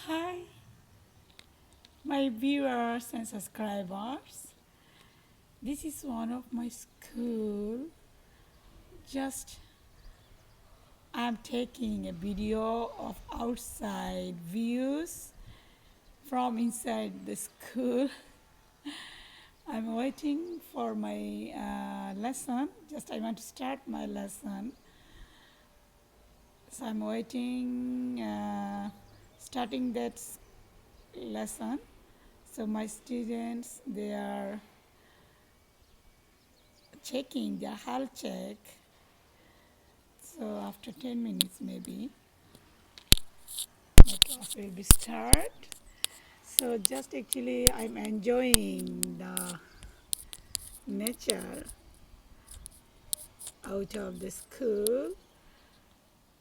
Hi, my viewers and subscribers. This is one of my school. Just I'm taking a video of outside views from inside the school. I'm waiting for my lesson. Just I want to start my lesson. So I'm waiting, starting that lesson. So my students, they are checking their health check. So after 10 minutes maybe my class will be start. So just actually I'm enjoying the nature out of the school.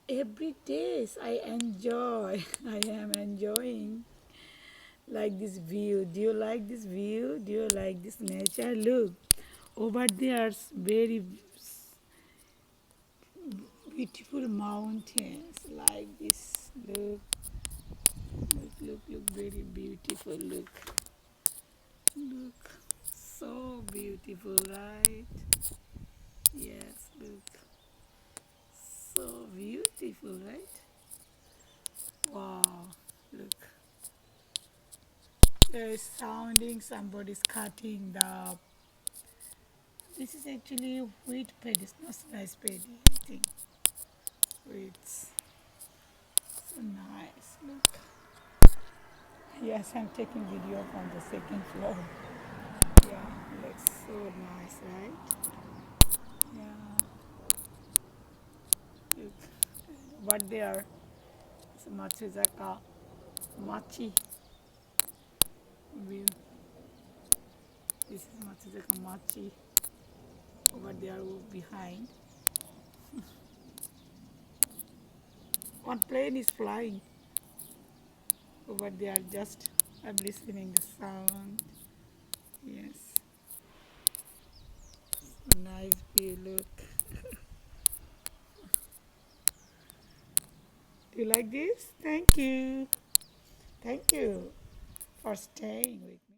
Every day I enjoy, I am enjoying like this view. Do you like this view? Do you like this nature? Look, over there's very beautiful mountains like this. Look, very beautiful. Look, so beautiful, right? Yes, look, so beautiful, right? Wow, look, there is sounding somebody's cutting the. This is actually wheat paddy, it's not rice paddy, I think. Wheat, so nice. Look. Yes, I'm taking video from the second floor. Yeah, looks so nice, right? Yeah, look. What they are? It's Matsuzaka Machi view. This is Matsuzaka Machi over there behind. One plane is flying over there. Just I'm listening the sound. Yes, so nice view. Look. Do you like this? Thank you. Thank you for staying with me.